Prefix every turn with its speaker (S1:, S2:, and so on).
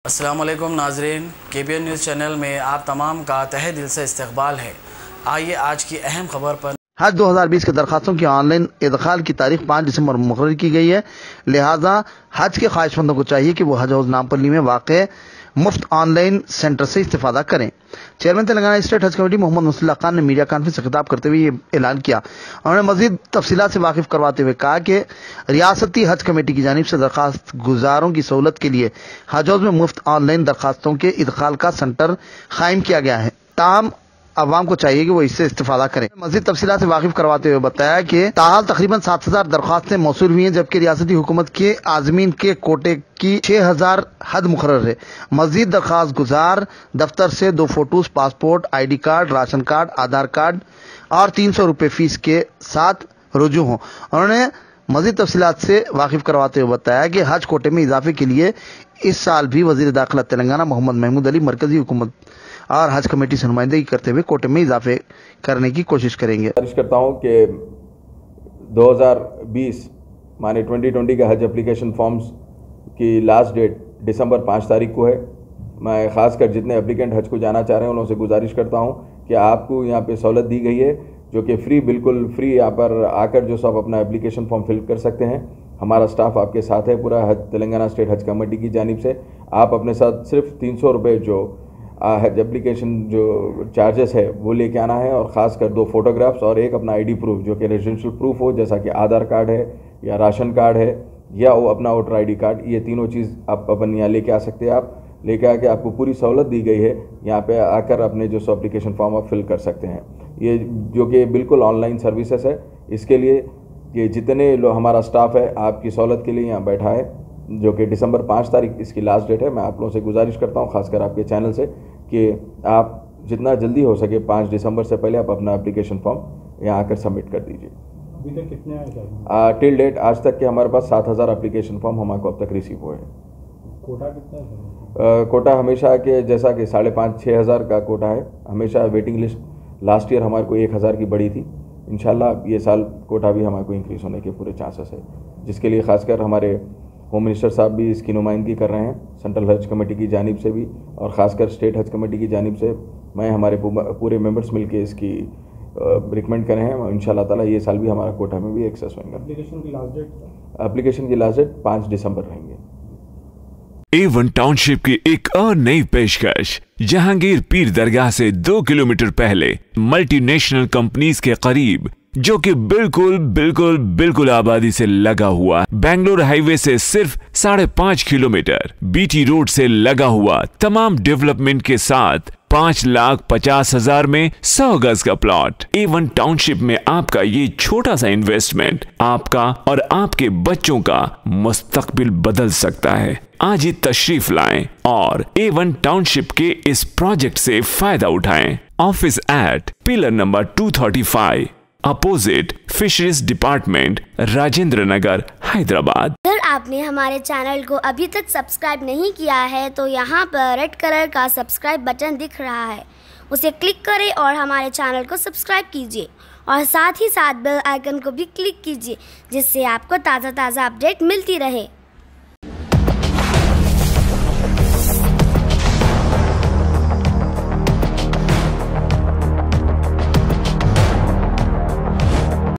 S1: अस्सलाम वालेकुम नाज़रीन, KBN न्यूज़ चैनल में आप तमाम का तहे दिल से इस्तकबाल है। आइए आज की अहम खबर पर।
S2: हज 2020 के दरखास्तों की ऑनलाइन इदखाल की तारीख 5 दिसंबर मुकर्रर की गई है। लिहाजा हज के ख्वाहिशमंदों को चाहिए कि वो हज हाउस नामपल्ली में वाक़ मुफ्त ऑनलाइन सेंटर से इस्तेफादा करें। चेयरमैन तेलंगाना स्टेट हज कमेटी मोहम्मद मुसल्ला खान ने मीडिया कॉन्फ्रेंस से खिताब करते हुए ये ऐलान किया। उन्होंने मजीद तफसीलात से वाकिफ करवाते हुए कहा कि रियासती हज कमेटी की जानिब से दरखास्त गुजारों की सहूलत के लिए हज हाउस में मुफ्त ऑनलाइन दरखास्तों के इदखाल का सेंटर कायम किया गया है। ताहम अवाम को चाहिए कि वो इससे इस्तेफादा करें। मज़ीद तफसीलात से वाकिफ करवाते हुए बताया कि ताहाल तकरीबन 7,000 दरख्वास्तें मौसूल हुई हैं, जबकि रियासती हुकूमत के आज़मीन के कोटे की 6,000 हद मुकर्रर है। मज़ीद दरख्वास्त गुजार दफ्तर से 2 photos, passport, ID card, ration card, Aadhaar card और 300 रुपये फीस के साथ रुजू हों। उन्होंने मज़ीद तफसीलात से वाकिफ करवाते हुए बताया कि हज कोटे में इजाफे के लिए इस साल भी वज़ीर दाखिला तेलंगाना मोहम्मद महमूद अली मरकजी हुकूमत और हज कमेटी से नुमाइंदगी करते हुए कोटे में इजाफे करने की कोशिश करेंगे।
S3: गुजारिश करता हूँ कि 2020 माने 2020 के हज एप्लीकेशन फॉर्म्स की लास्ट डेट दिसंबर 5 तारीख को है। मैं ख़ासकर जितने एप्लीकेंट हज को जाना चाह रहे हैं उनसे गुजारिश करता हूँ कि आपको यहाँ पे सहूलत दी गई है जो कि फ्री, बिल्कुल फ्री, यहाँ पर आकर जो सब अपना एप्लीकेशन फॉर्म फिल कर सकते हैं। हमारा स्टाफ आपके साथ है पूरा हज तेलंगाना स्टेट हज कमेटी की जानिब से। आप अपने साथ सिर्फ 300 रुपये जो हज एप्लीकेशन जो चार्जेस है वो लेके आना है, और ख़ासकर 2 फोटोग्राफ्स और एक अपना ID प्रूफ जो कि रेजिडेंशियल प्रूफ हो, जैसा कि आधार कार्ड है या राशन कार्ड है या वो अपना वोटर ID कार्ड। ये तीनों चीज़ आप अपन यहाँ लेके आ सकते हैं। आप लेके आके आपको पूरी सहूलत दी गई है, यहाँ पे आकर अपने जो एप्लीकेशन फॉर्म आप फिल कर सकते हैं। ये जो कि बिल्कुल ऑनलाइन सर्विसेज है। इसके लिए ये जितने लोग हमारा स्टाफ है आपकी सहूलत के लिए यहाँ बैठा है, जो कि दिसंबर 5 तारीख इसकी लास्ट डेट है। मैं आप लोगों से गुजारिश करता हूँ, खासकर आपके चैनल से, कि आप जितना जल्दी हो सके 5 दिसंबर से पहले आप अपना एप्लीकेशन फॉर्म यहाँ आकर सबमिट कर दीजिए।
S4: अभी तक कितने आए
S3: टिल डेट आज तक के हमारे पास 7,000 एप्लीकेशन फॉर्म हमारे अब तक रिसीव हुए हैं।
S4: कोटा कितना है?
S3: कोटा हमेशा के जैसा कि 5,500-6 हज़ार का कोटा है। हमेशा वेटिंग लिस्ट लास्ट ईयर हमारे को 1,000 की बड़ी थी। इंशाल्लाह ये साल कोटा भी हमारे को इंक्रीज़ होने के पूरे चांसेस है, जिसके लिए खासकर हमारे होम मिनिस्टर साहब भी इसकी नुमाइंदगी कर रहे हैं सेंट्रल हज कमेटी की जानिब से भी, और ख़ासकर स्टेट हज कमेटी की जानिब से। मैं हमारे पूरे मेंबर्स मिलके इसकी रिकमेंड कर रहे हैं। इंशाल्लाह ताला ये साल भी हमारा कोटा में भी एक्सेस होंगे।
S4: एप्लीकेशन की
S3: लास्ट डेट 5 दिसंबर रहेंगे।
S5: A1 टाउनशिप की एक और नई पेशकश। जहांगीर पीर दरगाह से 2 किलोमीटर पहले मल्टीनेशनल कंपनीज के करीब, जो कि बिल्कुल आबादी से लगा हुआ, बेंगलोर हाईवे से सिर्फ 5.5 किलोमीटर, BT रोड से लगा हुआ, तमाम डेवलपमेंट के साथ 5,50,000 में 100 गज का प्लॉट। A1 टाउनशिप में आपका ये छोटा सा इन्वेस्टमेंट आपका और आपके बच्चों का मुस्तकबिल बदल सकता है। आज ही तशरीफ लाएं और A1 टाउनशिप के इस प्रोजेक्ट से फायदा उठाएं। Office at pillar number 235 opposite fisheries department, Rajendra Nagar, Hyderabad.
S6: अगर आपने हमारे चैनल को अभी तक सब्सक्राइब नहीं किया है तो यहाँ पर रेड कलर का सब्सक्राइब बटन दिख रहा है, उसे क्लिक करें और हमारे चैनल को सब्सक्राइब कीजिए, और साथ ही साथ बेल आइकन को भी क्लिक कीजिए, जिससे आपको ताज़ा अपडेट मिलती रहे।